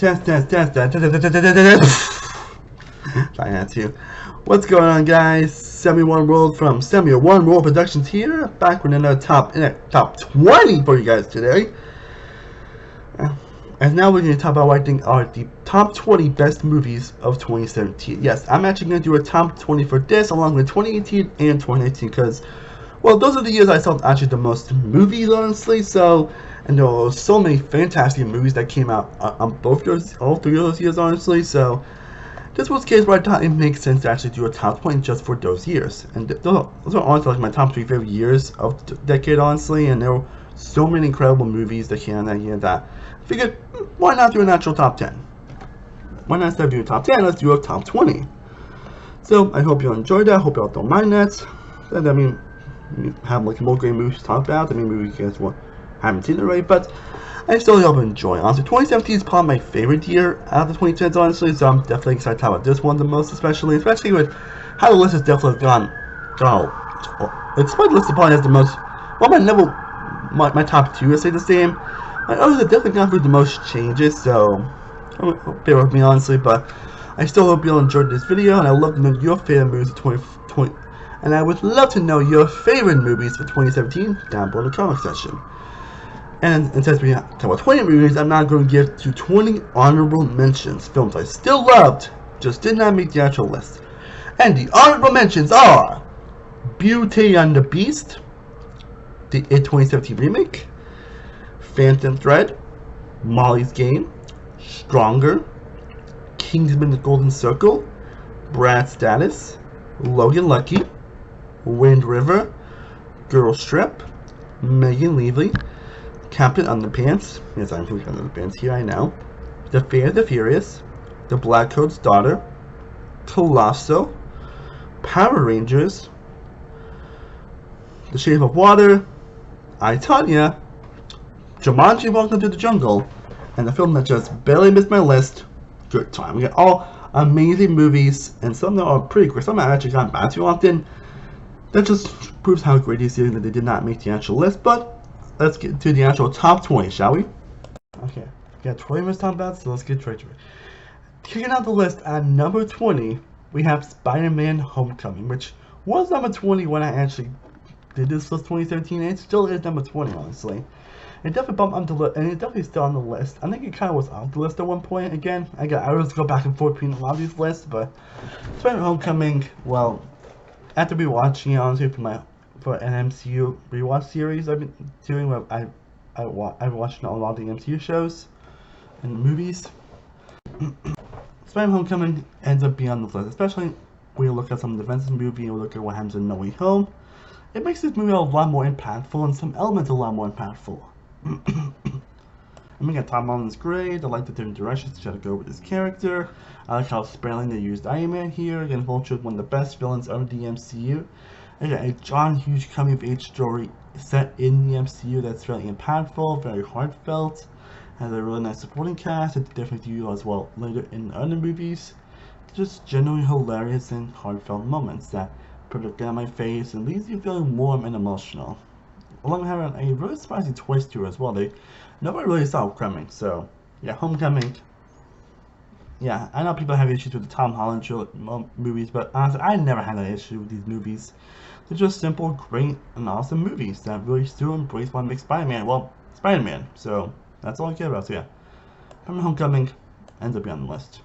Test. I had to. What's going on, guys? Samuel One World from Samuel One World Productions here, back with another top 20 for you guys today. And now we're going to talk about what I think are the top 20 best movies of 2017. Yes, I'm actually going to do a top 20 for this, along with 2018 and 2019, because, well, those are the years I saw actually the most movies, honestly. So, and there were so many fantastic movies that came out on all three of those years, honestly. So, this was the case where I thought it makes sense to actually do a top 20 just for those years. And those are honestly like my top 3 favorite years of the decade, honestly. And there were so many incredible movies that came out that year that I figured, why not do an actual top 10? Why not instead of doing a top 10, let's do a top 20. So, I hope you enjoyed that. I hope you all don't mind that. And I mean, you have like more great movies to talk about. I mean, maybe you guys haven't seen it already, but I still hope you enjoy. Honestly, 2017 is probably my favorite year out of the 2010s, honestly, so I'm definitely excited to talk about this one the most, especially with how the list has definitely gone. It's my list probably has the most, well, my top 2 is say the same. My others have definitely gone through the most changes, so bear with me, honestly, but I still hope you'll enjoy this video, and I would love to know your favorite movies of 2020. And I would love to know your favorite movies for 2017 down below in the comment section. And since we talk about 20 movies, I'm now going to give to 20 honorable mentions. Films I still loved, just did not make the actual list. And the honorable mentions are Beauty and the Beast, the It 2017 remake, Phantom Thread, Molly's Game, Stronger, Kingsman: The Golden Circle, Brad Status, Logan Lucky, Wind River, Girl Strip, Megan Leavey, Captain Underpants, yes, I'm including Underpants here, I know, The Fair the Furious, The Black Coat's Daughter, Colosso, Power Rangers, The Shape of Water, I, Tonya, Jumanji: Welcome to the Jungle, and the film that just barely missed my list, Good Time. We got all amazing movies, and some that are pretty great, some I actually got back to often. That just proves how great these series that they did not make the actual list, but let's get to the actual top 20, shall we? Okay, we got 20 minutes to talk about, so let's get straight to it. Kicking out the list at number 20, we have Spiderman Homecoming, which was number 20 when I actually did this list 2017, and it still is number 20, honestly. It definitely bumped on the list, and it's definitely still on the list. I think it kind of was off the list at one point. Again, I always go back and forth between a lot of these lists, but Spider-Man Homecoming, well, after rewatching it, honestly, for an MCU rewatch series I've been doing, where I've watched a lot of the MCU shows and movies, Spider-Man Homecoming ends up being on the list, especially when you look at some of the events in the movie and we look at what happens in No Way Home. It makes this movie a lot more impactful, and some elements a lot more impactful. I mean, Tom Holland's great. I like the different directions to try to go with this character. I like how sparingly they used Iron Man here. Again, Vulture, one of the best villains of the MCU. Again, a John Hughes coming-of-age story set in the MCU that's very impactful, very heartfelt. Has a really nice supporting cast that definitely do as well later in other movies. Just genuinely hilarious and heartfelt moments that put a look on my face and leaves you feeling warm and emotional. Along with having a really surprising twist to it as well. Nobody really saw it coming. So yeah, Homecoming. Yeah, I know people have issues with the Tom Holland movies, but honestly, I never had an issue with these movies. They're just simple, great, and awesome movies that really still embrace what makes Spider-Man, well, Spider-Man. So that's all I care about. So yeah, Spider-Man Homecoming ends up being on the list.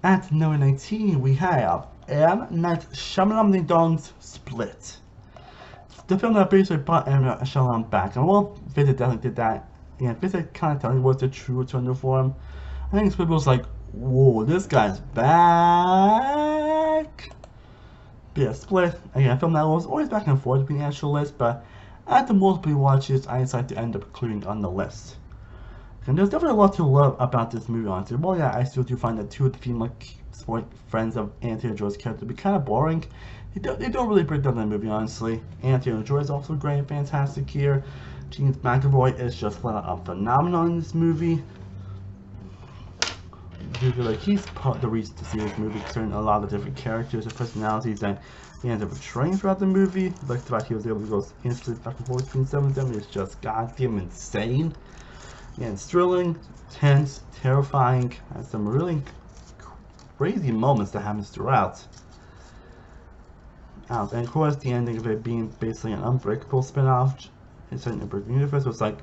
At number 19, we have M. Night Shyamalan's Split. The film that basically brought M. Night Shyamalan back, and well, Visit definitely did that. Yeah, Visit kind of telling you what's the true return for him. I think Split was like, whoa, this guy's back. But yeah, Split, again, a film that was always back and forth between the actual list, but after multiple watches, I decided to end up including on the list. And there's definitely a lot to love about this movie, honestly. Well, yeah, I still do find that two of the female sport friends of Anthony Joy's character to be kind of boring. They don't really break down that movie, honestly. Anthony Joy is also great and fantastic here. James McAvoy is just flat out a phenomenon in this movie. Like, he's part of the reason to see this movie, concerning a lot of different characters and personalities that he ends up portraying throughout the movie. Like the fact he was able to go instantly back and forth between some of them is just goddamn insane. And it's thrilling, tense, terrifying, and some really crazy moments that happens throughout. And of course, the ending of it being basically an Unbreakable spin-off, it's in the Brigsby universe was like,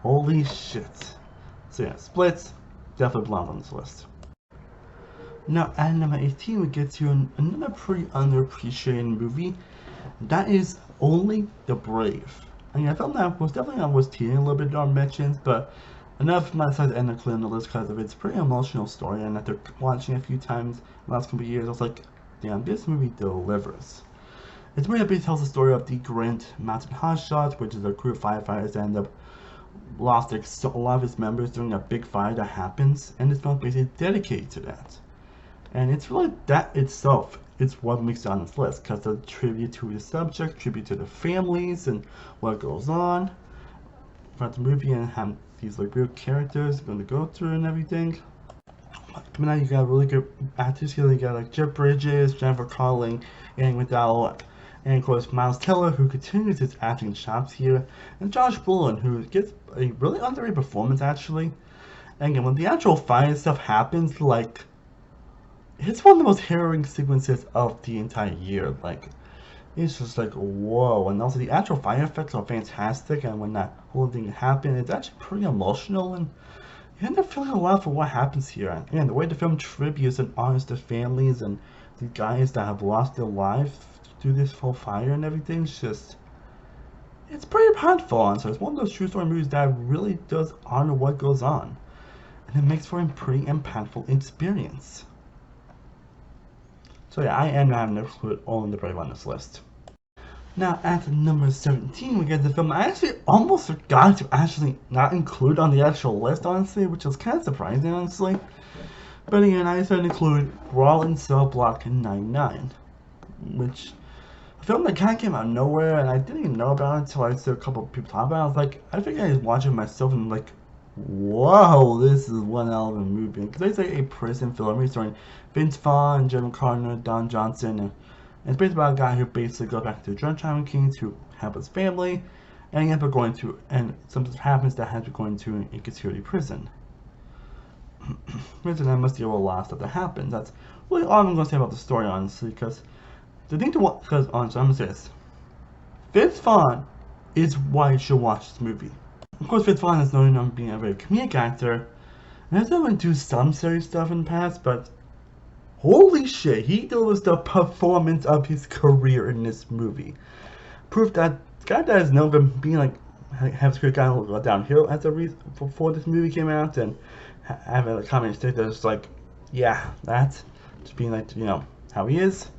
holy shit. So yeah, Splits definitely belongs on this list. Now, at number 18, we get to another pretty underappreciated movie. That is Only the Brave. I mean, I felt that was definitely was teetering a little bit on mentions, but enough my side to end up clearing the list because of its pretty emotional story. And after watching it a few times in the last couple of years, I was like, damn, this movie delivers. It's movie that tells the story of the Grant Mountain Hotshot, which is a crew of firefighters that end up lost a lot of its members during a big fire that happens, and this film is basically dedicated to that. And it's really that itself is what makes it on this list, because it's a tribute to the subject, tribute to the families and what goes on throughout the movie, and how these like real characters are going to go through and everything. But now you got really good actors here. You got like Jeff Bridges, Jennifer Connelly, and McDowell, and of course Miles Teller, who continues his acting chops here, and Josh Brolin, who gets a really underrated performance actually. And again, when the actual fire stuff happens, like, it's one of the most harrowing sequences of the entire year. Like, it's just like, whoa. And also the actual fire effects are fantastic, and when that whole thing happened, it's actually pretty emotional, and you end up feeling a lot for what happens here. And the way the film tributes and honors the families and the guys that have lost their lives through this whole fire and everything, it's pretty powerful. And so it's one of those true story movies that really does honor what goes on, and it makes for a pretty impactful experience. So yeah, I am having to include Only the Brave on this list. Now at number 17, we get the film I actually almost forgot to actually not include on the actual list, honestly, which was kind of surprising, honestly. But again, I decided to include Brawl in Cell Block 99, which a film that kind of came out of nowhere, and I didn't even know about it until I saw a couple of people talk about it. I was like, I figured I'd watch it myself, and like, whoa, this is one hell of a movie. Because it's like a prison film starring Vince Vaughn, Jim Carter, Don Johnson, and it's based about a guy who basically goes back to drug trafficking to help his family, and he ends up going to, and something happens that has to go into a security prison. Prison, and must deal with a lot of stuff that happens. That's really all I'm going to say about the story, honestly, because the thing to watch, because honestly, I'm going to say this. Vince Vaughn is why you should watch this movie. Of course, Vince Vaughn is known for being a very comedic actor, and has done do some serious stuff in the past, but holy shit, he delivers the performance of his career in this movie. Proof that the guy that is known for being like, have his career kind of go downhill as a reason before this movie came out, and having a comment state that's like, yeah, that's just being like, you know, how he is.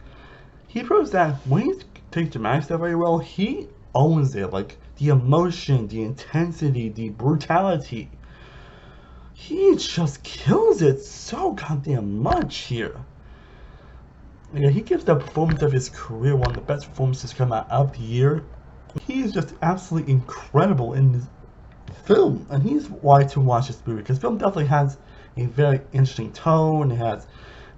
He proves that when he takes dramatic stuff very well, he owns it. Like, the emotion, the intensity, the brutality. He just kills it so goddamn much here. Yeah, he gives the performance of his career one of the best performances come out of the year. He is just absolutely incredible in this film, and he's why to watch this movie, because film definitely has a very interesting tone. It has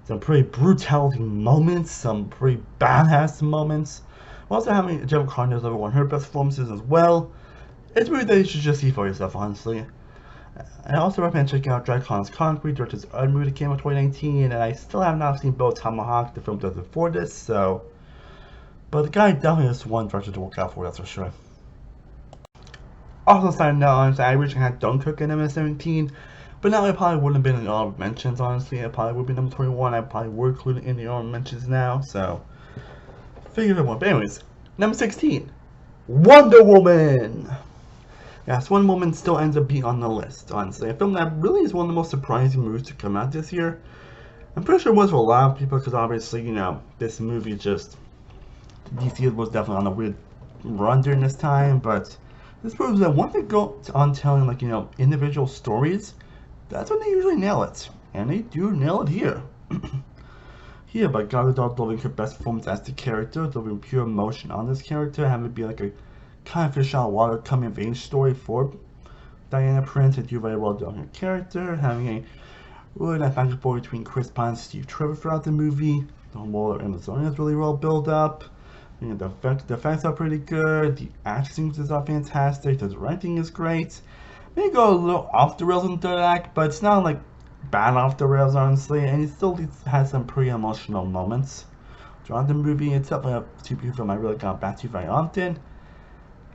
some pretty brutality moments, some pretty badass moments. Also having Jennifer Connelly deliver one of her best performances as well. It's a movie that you should just see for yourself, honestly. I also recommend checking out Dragon's Concrete, director's other movie that came out in 2019, and I still have not seen Bill Tomahawk. The film does it for this, so. But the guy definitely is one director to look out for, that's for sure. Also, side note, honestly, I wish I had Dunkirk in number 17, but now it probably wouldn't have been in all the mentions, honestly. It probably would be number 21. I probably would include it in the honorable mentions now, so. Figure it out. But anyways, number 16, Wonder Woman. Yes, Wonder Woman still ends up being on the list, honestly. A film that really is one of the most surprising movies to come out this year. I'm pretty sure it was for a lot of people, because obviously, you know, this movie just, DC was definitely on a weird run during this time, but this proves that once they go on telling, like, you know, individual stories, that's when they usually nail it. And they do nail it here. Here, but Gal Gadot delivering her best performance as the character, delivering pure emotion on this character, having it be like a kind of fish out of water coming of age story for Diana Prince, and do very well on her character, having a really nice back and forth between Chris Pine and Steve Trevor throughout the movie. The whole Amazonia is really well built up. You know, the effects are pretty good, the action sequences are fantastic, the directing is great. May go a little off the rails in the third act, but it's not like bad off the rails, honestly, and it still has some pretty emotional moments throughout the movie. It's definitely a superhero film I really got back to very often,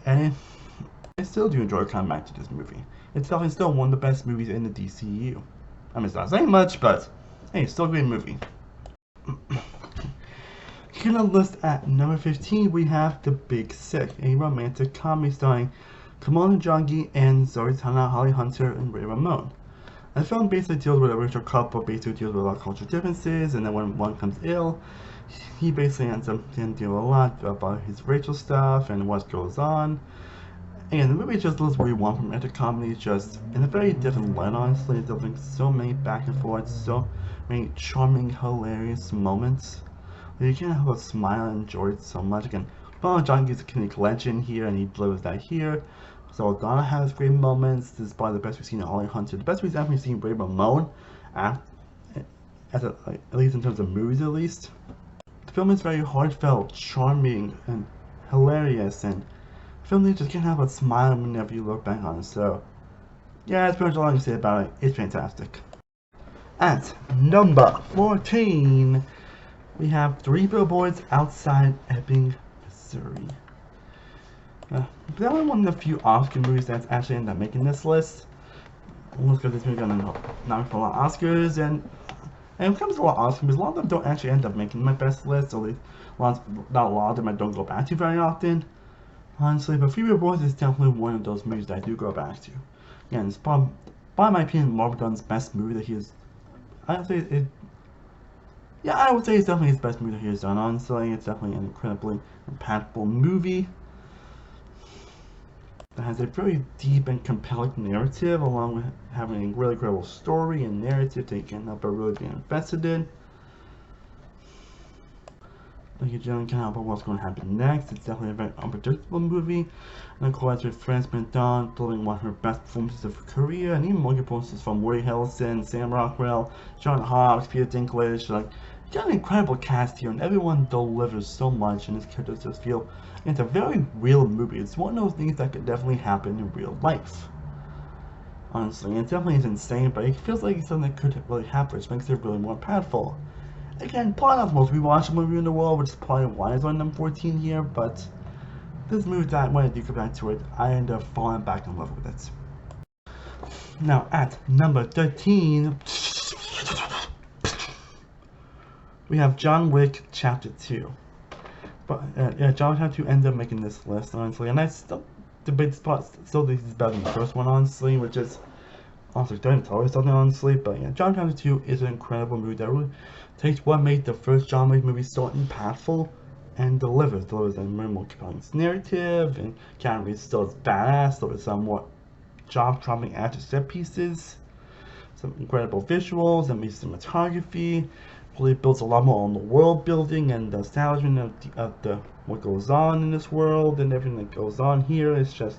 and I still do enjoy coming back to this movie. It's definitely still one of the best movies in the DCU. I mean, it's not saying much, but hey, it's still a great movie. Here on the list at number 15, we have The Big Sick, a romantic comedy starring Kamal Nanjiani and Zoe Tana, Holly Hunter, and Ray Ramone. The film basically deals with a racial couple, basically deals with a lot of cultural differences, and then when one becomes ill, he basically ends up dealing a lot about his racial stuff and what goes on. And the movie just does what you want from romantic comedy, just in a very different light, honestly. It's delivering so many back and forth, so many charming, hilarious moments. You can't help but smile and enjoy it so much. Again, Kamal Nanjiani is a comedic legend here, and he delivers that here. So Donna has great moments. This is probably the best we've seen in Holly Hunter. The best we've ever seen Ray Ramone, at least in terms of movies, at least. The film is very heartfelt, charming, and hilarious, and the film you just can't help but smile whenever you look back on it. So, yeah, that's pretty much all I can say about it. It's fantastic. At number 14, we have Three Billboards Outside Ebbing, Missouri. That was one of the few Oscar movies that's actually ended up making this list. Almost because this movie got nominated for a lot of Oscars, and when it comes to a lot of Oscar movies, a lot of them don't actually end up making my best list, or at least not a lot of them I don't go back to very often, honestly. But Three Billboards is definitely one of those movies that I do go back to. Again, it's probably, by my opinion, Marvel Gunn's best movie that he has. I would say it's definitely his best movie that he has done, honestly. It's definitely an incredibly impactful movie that has a very deep and compelling narrative, along with having a really incredible story and narrative that you can't help but really be invested in. Like you generally can't help but what's going to happen next. It's definitely a very unpredictable movie, and of course with France Benton delivering one of her best performances of her career, and even more performances from Woody Harrelson, Sam Rockwell, John Hawkes, Peter Dinklage. Like, you got an incredible cast here, and everyone delivers so much, and his characters just feel. It's a very real movie. It's one of those things that could definitely happen in real life, honestly. And it definitely is insane, but it feels like it's something that could really happen, which makes it really more impactful. Again, probably not the most rewatchable movie in the world, which is probably why it's on number 14 here, but this movie that when I do come back to it, I end up falling back in love with it. Now at number 13, we have John Wick Chapter 2. But yeah, John Wick Chapter 2 ends up making this list, honestly, and I still debate spots. Still think this is better than the first one, honestly, which is honestly don't tell you something, honestly. But yeah, John Wick Chapter 2 is an incredible movie that really takes what made the first John Wick movie so impactful and delivers a more compelling narrative, and Keanu Reeves still is badass, delivers some more jaw-dropping action set pieces, some incredible visuals, and cinematography. Really builds a lot more on the world building and the establishment of the what goes on in this world, and everything that goes on here is just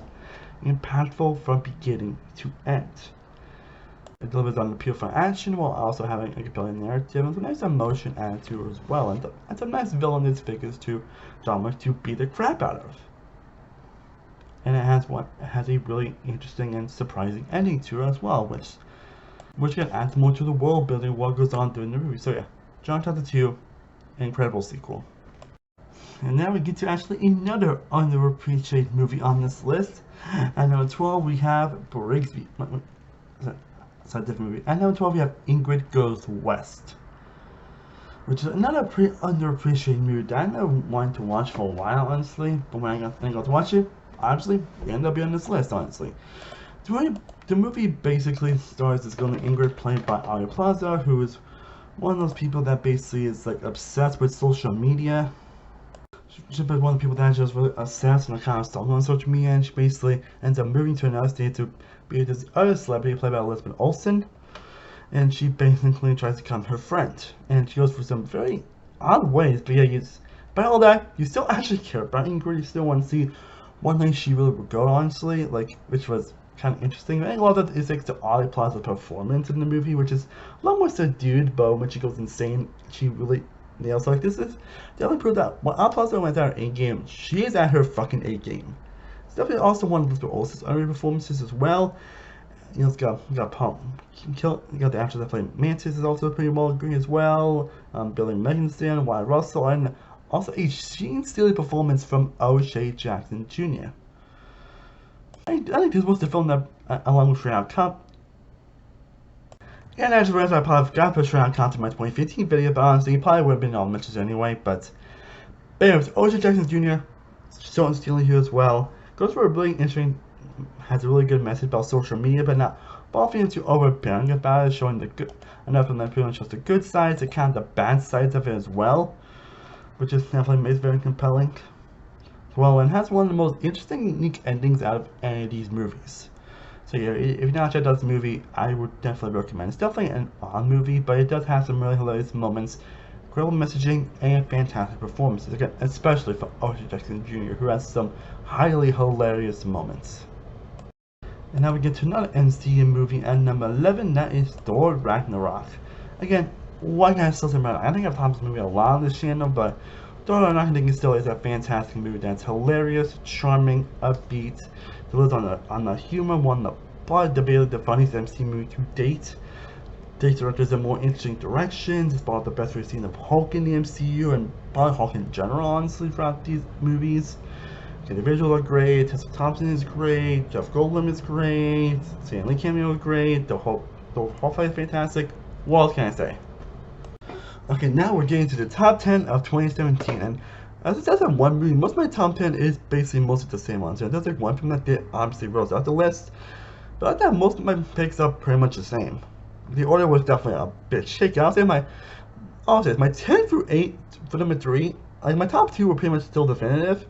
impactful from beginning to end. It delivers on the appeal for action while also having a compelling narrative and a nice emotion added to it as well, and some nice villainous figures to John Wick to beat the crap out of. And it has a really interesting and surprising ending to it as well, which can add more to the world building what goes on during the movie. So yeah, John Chapter 2, an incredible sequel. And now we get to actually another underappreciated movie on this list. At number 12 we have Brigsby. It's a different movie. At number 12 we have Ingrid Goes West, which is another pretty underappreciated movie that I never wanted to watch for a while, honestly. But when I got to watch it, obviously, it ended up being on this list, honestly. The movie basically stars this girl named Ingrid, played by Aubrey Plaza, who is one of those people that basically is like obsessed with social media. She's one of the people that is just really obsessed and kind of stalking on social media, and she basically ends up moving to another state to be this other celebrity played by Elizabeth Olsen, and she basically tries to become her friend, and she goes through some very odd ways, but yeah, by all that, you still actually care about Ingrid. You still want to see one thing she really would go, honestly, like, which was kind of interesting. And a lot of that is thanks to Aubrey Plaza's performance in the movie, which is a lot more subdued, but when she goes insane, she really nails it. Like, this is definitely proof that when Aubrey Plaza went at her A game, she is at her fucking A game. It's definitely also one of Elizabeth Olsen's other performances as well. You know, you got the actors that play Mantis is also pretty well green as well. Billy Meganston, Wyatt Russell, and also a Sheen Steely performance from O'Shea Jackson Jr. I think this was the film that, along with Round Cup, and as a result, I probably forgot to put Round Cup in my 2015 video, but honestly, it probably would have been all mentions anyway. But anyways, O'Shea Jackson Jr. Sean Steely here as well. Goes for a really interesting, has a really good message about social media, but not being too overbearing about it, showing the good enough and that pretty much shows the good sides and kind of the bad sides of it as well, which is definitely makes it very compelling. Well, and has one of the most interesting, unique endings out of any of these movies. So yeah, if you've not checked out this movie, I would definitely recommend. It's definitely an odd movie, but it does have some really hilarious moments, incredible messaging, and fantastic performances. Again, especially for O'Shea Jackson Jr., who has some highly hilarious moments. And now we get to another MCU movie at number 11, that is Thor Ragnarok. Again, what can I still say about it? I think I've talked about this movie a lot on this channel, but Thor Ragnarok I think it still is a fantastic movie that's hilarious, charming, upbeat, delivers on the humor, one of the funniest MCU movie to date. Takes directors in more interesting directions. It's probably the best we've seen of Hulk in the MCU, and probably Hulk in general, honestly, throughout these movies. Okay, the visuals are great, Tessa Thompson is great, Jeff Goldblum is great, Stan Lee cameo is great, the whole fight is fantastic. What else can I say? Okay, now we're getting to the top 10 of 2017, and as it says in one movie, most of my top 10 is basically mostly the same ones. There's like one film that did obviously rose out the list, but I thought most of my picks are pretty much the same. The order was definitely a bit shaky. I'll say my 10 through 8 for number 3, like my top 2 were pretty much still definitive.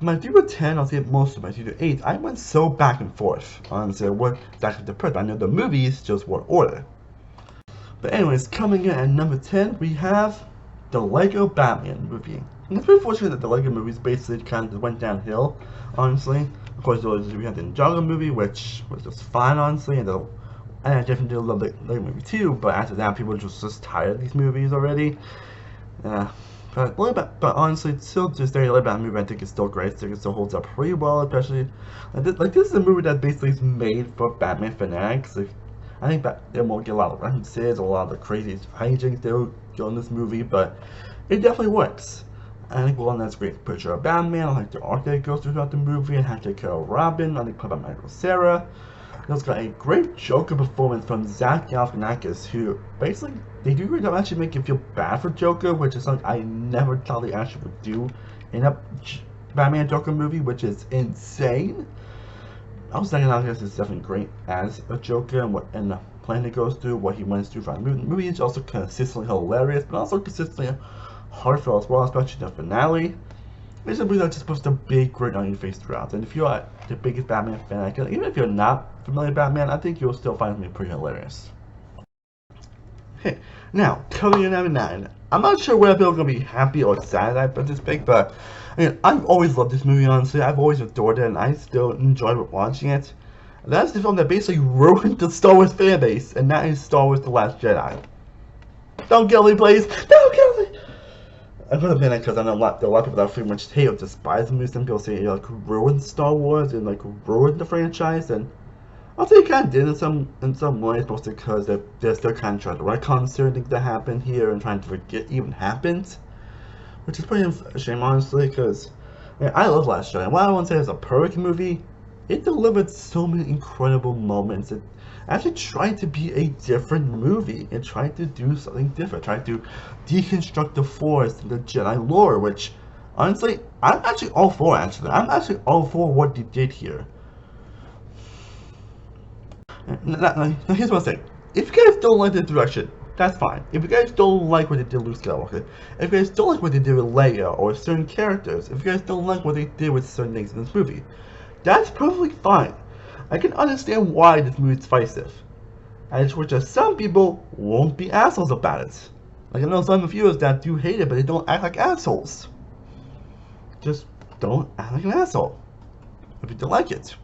My 3 to 10, I'll say most of my 2 to 8, I went so back and forth on what exactly to put. I know the movies just what order. But anyways, coming in at number 10, we have the Lego Batman movie. And it's pretty fortunate that the Lego movies basically kind of went downhill, honestly. Of course, we had the Ninjago movie, which was just fine, honestly, and I definitely love the Lego movie too, but after that, people were just tired of these movies already. But honestly, it's still just a Lego Batman movie. I think it's still great. I think it still holds up pretty well, especially like this is a movie that basically is made for Batman fanatics. Like, I think that they won't get a lot of references, a lot of the crazy hijinks they'll go in this movie, but it definitely works. I think one that's great picture of Batman. I like the arc that it goes throughout the movie, and how to take care of Robin. I think played by Michael Cera. It's got a great Joker performance from Zach Galifianakis, who basically they do great job actually make you feel bad for Joker, which is something I never thought they actually would do in a Batman Joker movie, which is insane. Also, Zach Galifianakis is definitely great as a Joker, and the plan that goes through, what he went through for the movie is also consistently hilarious, but also consistently heartfelt as well, especially the finale. It's a movie that just puts a big grin on your face throughout. And if you are the biggest Batman fan, even if you're not familiar with Batman, I think you'll still find me pretty hilarious. Okay, now, coming in at number 9. I'm not sure whether people are going to be happy or sad that I put this pick, but I've always loved this movie, honestly. I've always adored it, and I still enjoy watching it. And that's the film that basically ruined the Star Wars fanbase, and that is Star Wars The Last Jedi. Don't kill me, please! Don't kill me! I'm gonna admit it because I know there are a lot of people that pretty much hate or despise the movie. Some people say it like ruined Star Wars and like ruined the franchise, and I'll say it kind of did in some ways, mostly because they're still kind of trying to retcon certain things that happened here and trying to forget even happened, which is pretty a shame, honestly. Because I love Last Jedi. While I won't say it's a perfect movie, it delivered so many incredible moments. It actually tried to be a different movie. It tried to do something different. Tried to deconstruct the Force and the Jedi lore, which, honestly, I'm actually all for, I'm actually all for what they did here. Now here's what I'm saying. If you guys don't like the direction, that's fine. If you guys don't like what they did with Luke Skywalker, if you guys don't like what they did with Leia or certain characters, if you guys don't like what they did with certain things in this movie, that's perfectly fine. I can understand why this movie is divisive. And it's which some people won't be assholes about it. Like I know some viewers that do hate it, but they don't act like assholes. Just don't act like an asshole if you don't like it.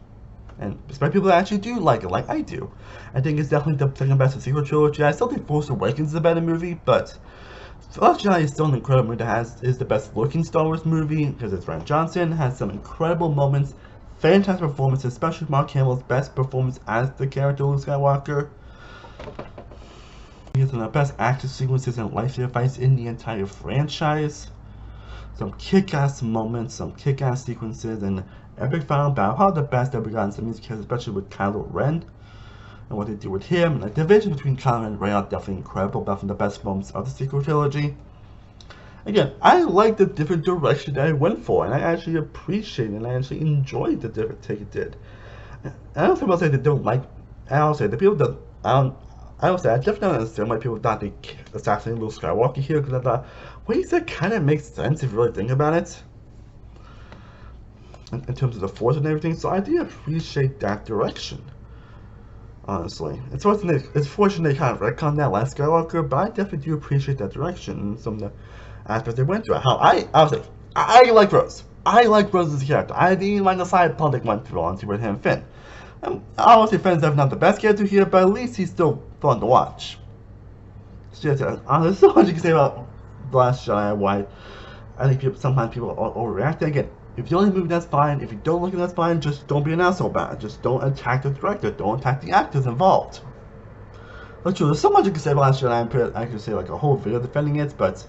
And especially people that actually do like it, like I do. I think it's definitely the second best of sequel trilogy. I still think Force Awakens is a better movie, but Last Jedi is still an incredible movie that is the best looking Star Wars movie because it's Rian Johnson, has some incredible moments, fantastic performances, especially Mark Hamill's best performance as the character Luke Skywalker. He has one of the best action sequences and lightsaber fights in the entire franchise. Some kick-ass moments, some kick-ass sequences, and epic final battle. Probably the best that we got in some of these characters, especially with Kylo Ren and what they do with him. And the division between Kylo and Rey are definitely incredible. Definitely the best moments of the sequel trilogy. Again, I like the different direction that it went for, and I actually appreciate it, and I actually enjoyed the different take it did. And I don't think people say they don't like. I'll say the people that I will say I definitely don't understand why people thought they assassinated Luke Skywalker here, because I thought what he said kind of makes sense if you really think about it, in terms of the Force and everything. So I do appreciate that direction. Honestly, it's fortunate they kind of retconned that Last Skywalker, but I definitely do appreciate that direction and some of the aspects they went through. How I was like, I like Rose. I like Rose as a character. I didn't even like the side plot they went through honestly with him and Finn. Obviously, Finn's definitely not the best character here, but at least he's still fun to watch. So, there's so much you can say about The Last Jedi. Why I think sometimes people are overreacting. Again, if you only move, that's fine. If you don't look at that's fine. Just don't be an asshole about it. Just don't attack the director. Don't attack the actors involved. But true, there's so much you can say about Last Jedi. I could say like a whole video defending it, but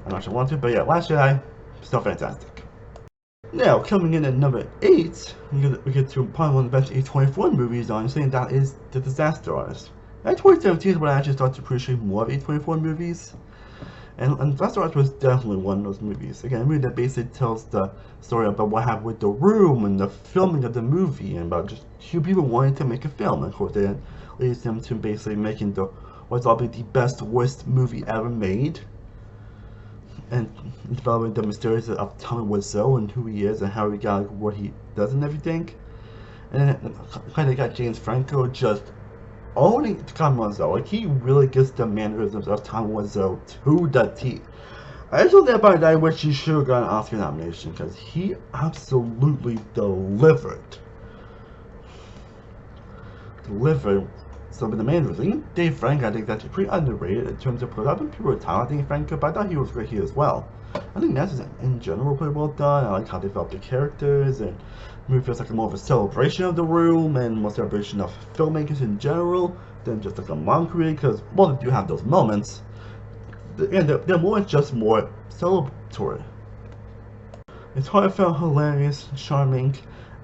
I'm not sure I want to. But yeah, Last Jedi, still fantastic. Now, coming in at number 8, we get to probably one of the best A24 movies, honestly, and that is The Disaster Artist. Now, 2017 is when I actually started to appreciate more of A24 movies, and Disaster Artist was definitely one of those movies. Again, a movie that basically tells the story about what happened with the room and the filming of the movie, and about just two people wanting to make a film, and of course, that leads them to basically making what's probably the best, worst movie ever made. And developing the mysteries of Tommy Wiseau and who he is and how he got like, what he does and everything. And then kind of got James Franco just owning Tommy Wiseau. Like he really gets the mannerisms of Tommy Wiseau to the T. I just thought that I wish he should have got an Oscar nomination because he absolutely delivered. Some of the mannerisms. Dave Franco, I think that's pretty underrated in terms of I think people were talented Franco, but I thought he was great here as well. I think that's just in general pretty well done. I like how they developed the characters, and the movie feels like more of a celebration of the room and more celebration of filmmakers in general than just like a mockery. Because while they do have those moments, they're more just more celebratory. It's heartfelt, hilarious, charming,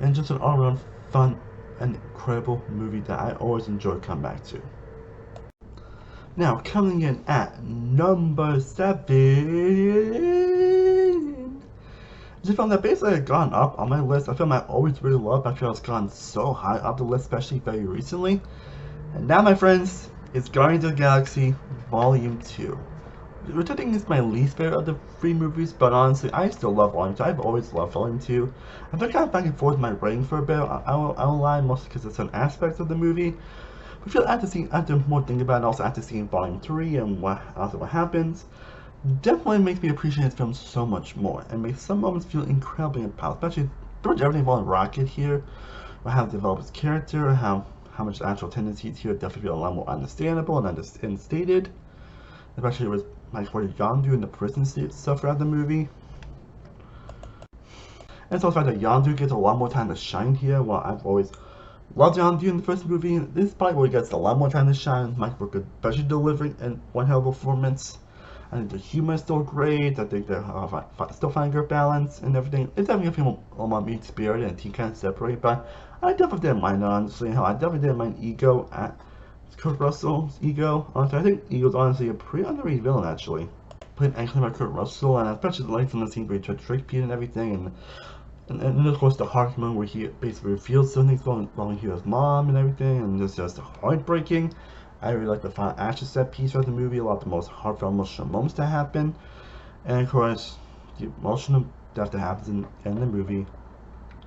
and just an all-around fun an incredible movie that I always enjoy coming back to. Now, coming in at number 7, it's a film that basically had gone up on my list. A film I always really loved, but I feel it's gone so high up the list, especially very recently. And now, my friends, it's Guardians of the Galaxy Volume 2. Which I think is my least favorite of the 3 movies, but honestly, I still love Volume 2. I've always loved Volume 2. I've been kind of back and forth with my rating for a bit. I won't lie, mostly because of some aspects of the movie. But I feel after more thinking about it, also after seeing Volume 3 and what happens, definitely makes me appreciate this film so much more, and makes some moments feel incredibly impactful, especially pretty much everything involving Rocket here, or how to develop his character, how much the actual tendencies here definitely feel a lot more understandable and stated, especially with like what Yondu and the prison stuff throughout the movie. And it's also the fact that Yondu gets a lot more time to shine here. While I've always loved Yondu in the first movie, this is probably where he gets a lot more time to shine. Mike Brooker especially delivering and one hell of a performance. I think the humor is still great. I think they're still finding good balance and everything. It's definitely a film on my meat spirit and team kind of separate, but I definitely didn't mind it, honestly. I definitely didn't mind Ego at Kurt Russell's Ego. Honestly, I think Ego's honestly a pretty underrated villain, actually. Playing excellent by Kurt Russell, and especially like from the scene where he tried to trick Pete and everything, and then of course the heart moment where he basically reveals something following his mom and everything, and it's just heartbreaking. I really like the final action set piece of the movie, a lot of the most heartfelt emotional moments that happen, and of course the emotional death that happens in the movie.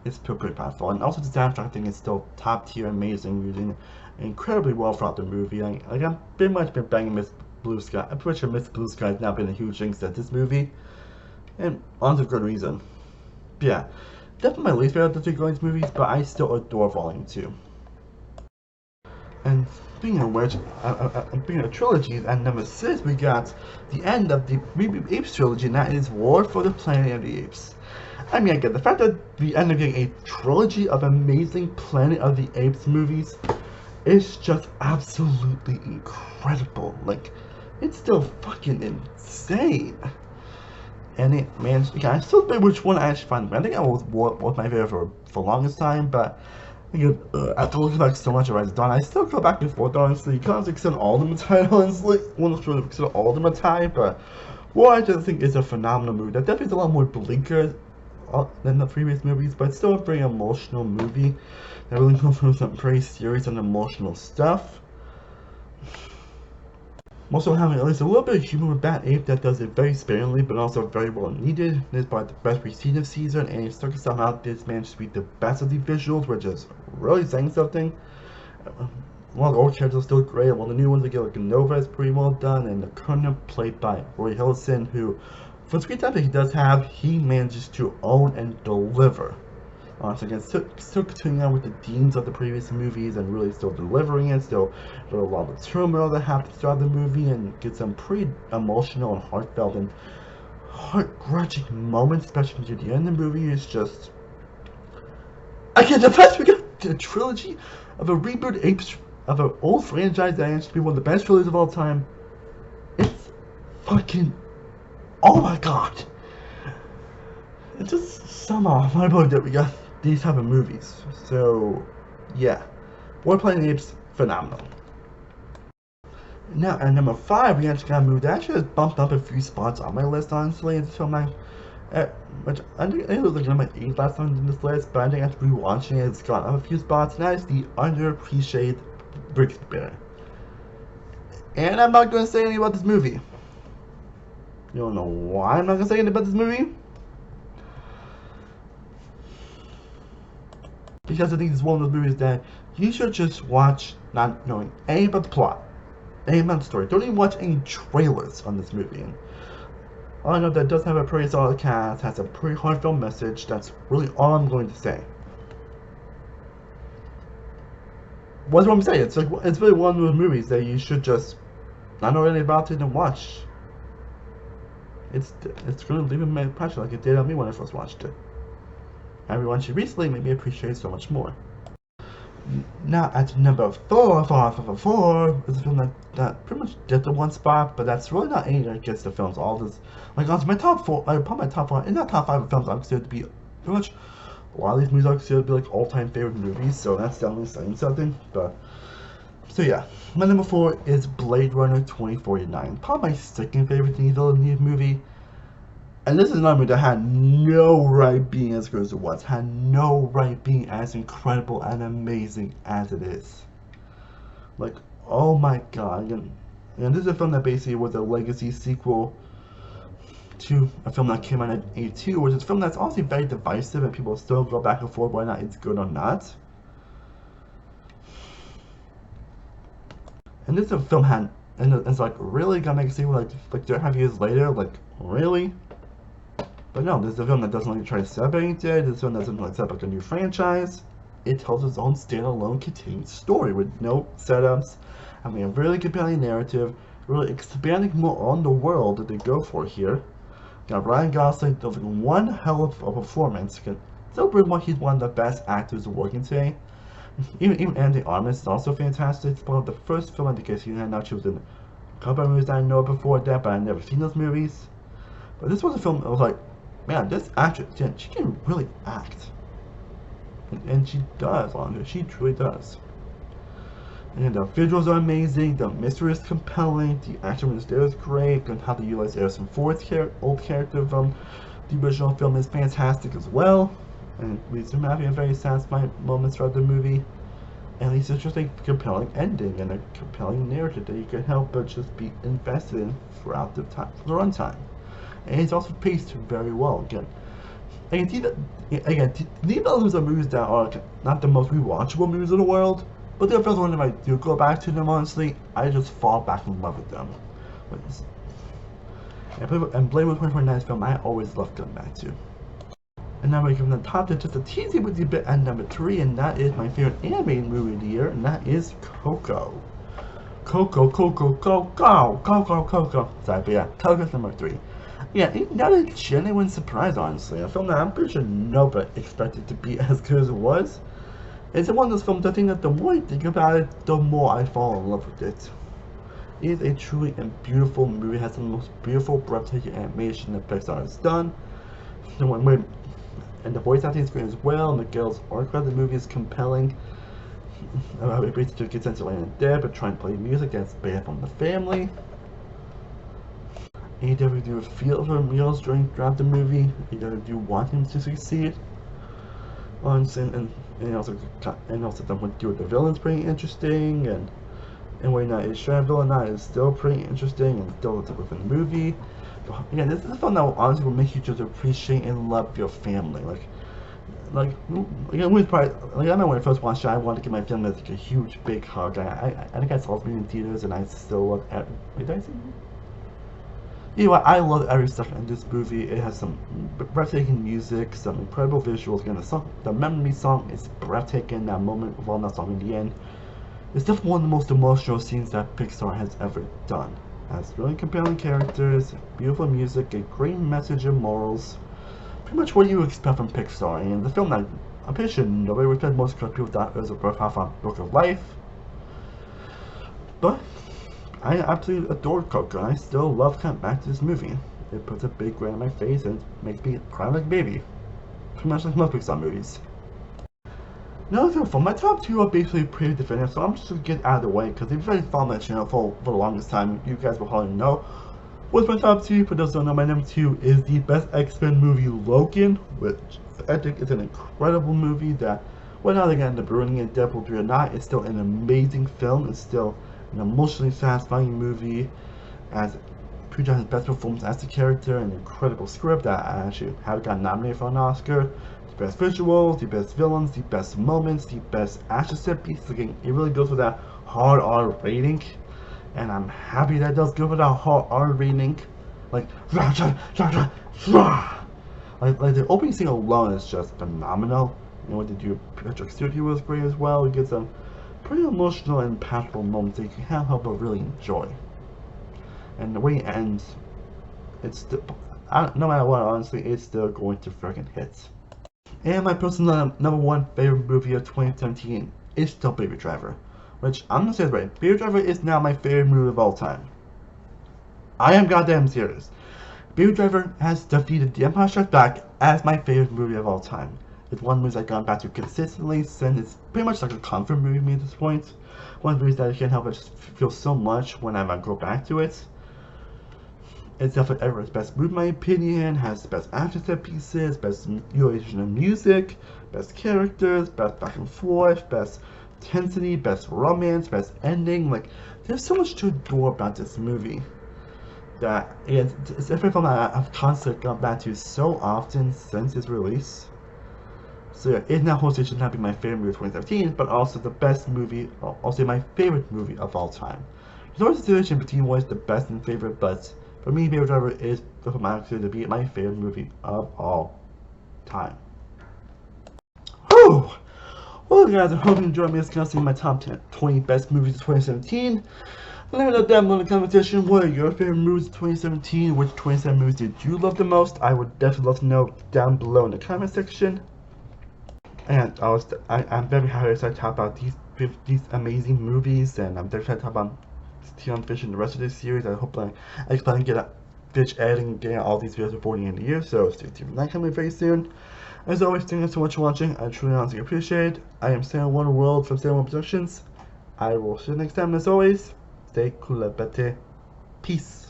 It's pretty powerful, and also the soundtrack I think is still top tier, amazing, using incredibly well throughout the movie. I've pretty much been banging Miss Blue Sky. I'm pretty sure Miss Blue Sky has now been a huge jinx at this movie, and honestly for good reason. But yeah, definitely my least favorite of the 3 Guardians movies, but I still adore Volume 2. And speaking of which, speaking of trilogies, at number 6 we got the end of the Apes trilogy, and that is War for the Planet of the Apes. I mean, again, the fact that we end up getting a trilogy of amazing Planet of the Apes movies is just absolutely incredible. Like, it's still fucking insane. And it, man, yeah, I still debate which one I actually find. I think I was my favorite for the longest time, but after looking back so much of Rise of Dawn, I still go back and forth, honestly. You can't extend all of them a tie, honestly. Well, not sure to extend all of them a tie, but what I just think is a phenomenal movie. That definitely is a lot more bleaker than the previous movies, but still a very emotional movie that really goes through some pretty serious and emotional stuff. Also having at least a little bit of humor with Bat Ape that does it very sparingly, but also very well needed. This is probably the best we've seen this season, and it still somehow this managed to be the best of the visuals, which is really saying something. While the old characters are still great, while the new ones like Nova is pretty well done, and the Colonel played by Roy Hillison, who, for the screen time that he does have, he manages to own and deliver. So again, still continuing on with the themes of the previous movies and really still delivering it, still a lot of turmoil that happens throughout the movie, and get some pretty emotional and heartfelt and heart-grudging moments, especially near the end of the movie. Is just, again, the best we got a trilogy of a reboot Apes of an old franchise that used to be one of the best trilogies of all time. It's fucking, oh my god. It's just somehow my boy that we got these type of movies. So yeah, Planet Apes, phenomenal. Now at number 5, we actually got a movie that actually has bumped up a few spots on my list, honestly. It's a film which I think it was like number 8 last time in this list, but I think after rewatching it, it's gone up a few spots, and that is the underappreciated Brigsby Different. And I'm not going to say anything about this movie. You don't know why I'm not going to say anything about this movie? Because I think it's one of those movies that you should just watch not knowing anything about the plot, anything about the story. Don't even watch any trailers on this movie. And all I know that it does have a pretty solid cast, has a pretty heartfelt message. That's really all I'm going to say. What's what I'm saying? It's really one of those movies that you should just not know anything about it and watch. It's going to leave an impression like it did on me when I first watched it. Everyone should recently made me appreciate so much more. Now at number 4 is a film that pretty much did the one spot, but that's really not anything against the films. All this, like on my top 4, probably my top 5, in that top 5 of films I'm considered to be pretty much, a lot of these movies are considered to be like all-time favorite movies, so that's definitely saying something. But so yeah, my number 4 is Blade Runner 2049, probably my second favorite Villeneuve movie. And this is another movie that had no right being as good as it was, had no right being as incredible and amazing as it is. Like, oh my god. And this is a film that basically was a legacy sequel to a film that came out in 1982, which is a film that's honestly very divisive and people still go back and forth whether or not it's good or not. And this film had, and it's like, really gonna make a sequel like 3.5 years later? Like, really? But no, this is a film that doesn't really try to separate it. This film doesn't like set up like a new franchise. It tells its own standalone contained story with no setups. I mean, a really compelling narrative, really expanding more on the world that they go for here. Got Ryan Gosling delivering one hell of a performance. Still pretty much he's one of the best actors working today. Even Andy Armas is also fantastic. It's one of the first film I think I've seen her. Now she was in a couple of movies that I know before that, but I've never seen those movies. But this was a film that was like, man, this actress, she can really act. And she does, honestly. She truly does. And the visuals are amazing, the mystery is compelling, the action was there is great, and how they utilize Harrison Ford's old character from the original film is fantastic as well. And leads to having very satisfying moments throughout the movie. And at least it's just a compelling ending and a compelling narrative that you can help but just be invested in throughout the runtime. And it's also paced very well. Again, these are those movies that are not the most rewatchable movies in the world, but they're films when I do go back to them, honestly, I just fall back in love with them. And Blade Runner 2049 film I always love going back to. And now we're giving the top to just a teasy with you bit at number 3, and that is my favorite animated movie of the year, and that is Coco. Coco. Sorry, but yeah, Coco's number 3. Yeah, not a genuine surprise, honestly. A film that I'm pretty sure nobody expected to be as good as it was. It's one of those films I think that the more I think about it, the more I fall in love with it. It is a truly and beautiful movie. It has some of the most beautiful, breathtaking animation that Pixar has done. And the voice acting is great as well. Miguel's arc of the movie is compelling. It basically gets into land dead, but trying to play music that's bad from the family. AW do feel for Miguel's throughout the movie. AW do want him to succeed. And also the villain's pretty interesting, and when is Shred villain is still pretty interesting and still within the movie. But, yeah, this is a film that will honestly will make you just appreciate and love your family. Like when probably, I remember when I first watched it, I wanted to give my family like a huge big hug. I think I saw it in theaters, and I still love every. Wait, did I see it? Anyway, I love every second in this movie. It has some breathtaking music, some incredible visuals. Again, the memory song is breathtaking. That moment of all that song in the end. It's definitely one of the most emotional scenes that Pixar has ever done. It has really compelling characters, beautiful music, a great message and morals. Pretty much what you expect from Pixar. And the film that I'm pretty sure nobody would expect, most people thought it was a birth half on Book of Life. But I absolutely adore Coco, and I still love coming back to this movie. It puts a big grin on my face and makes me cry like a baby. Pretty much like most Pixar movies. Now, for my top two are basically pretty definitive, so I'm just gonna get out of the way, because if you've already followed my channel for the longest time, you guys will probably know what's my top two. For those who don't know, my number two is the best X-Men movie, Logan, which I think is an incredible movie that, whether they get into ruining it, Deadpool 3 or not, it's still an amazing film. It's still an emotionally satisfying movie, as Pooja has best performance as the character, an incredible script that I actually have got nominated for an Oscar, the best visuals, the best villains, the best moments, the best action set pieces. Again, it really goes for that hard R rating, and I'm happy that it does go for that hard R rating. Like the opening scene alone is just phenomenal. And what they do, Patrick Stewart was great as well. It gets some pretty emotional and impactful moments that you can't help but really enjoy. And the way it ends, it's still, no matter what, honestly, it's still going to freaking hit. And my personal number one favorite movie of 2017 is still Baby Driver, which I'm gonna say this right, Baby Driver is now my favorite movie of all time. I am goddamn serious. Baby Driver has defeated The Empire Strikes Back as my favorite movie of all time. It's one of the movies I've gone back to consistently since it's pretty much like a comfort movie to me at this point. One of the movies that I can't help but just feel so much when I go back to it. It's definitely everyone's best movie in my opinion, has the best action set pieces, best utilization of music, best characters, best back and forth, best intensity, best romance, best ending. Like, there's so much to adore about this movie that it's every film that I've constantly gone back to so often since its release. So yeah, it now holds it should not be my favorite movie of 2017, but also the best movie, also my favorite movie of all time. There's always a situation between what is the best and favorite, but for me, Baby Driver is the film actually to be my favorite movie of all time. Whew! Well guys, I hope you enjoyed me discussing my top 20 best movies of 2017. Let me know down below in the comment section what are your favorite movies of 2017. Which 27 movies did you love the most? I would definitely love to know down below in the comment section. And I'm very happy to talk about these amazing movies, and I'm definitely talk about Tion Fish in the rest of this series. I plan to get Fish editing and getting all these videos before the end of the year, so stay tuned for that coming very soon. As always, thank you so much for watching. I truly honestly appreciate it. I am Sam One World from Sam One Productions. I will see you next time. As always, stay cool, bete. Peace.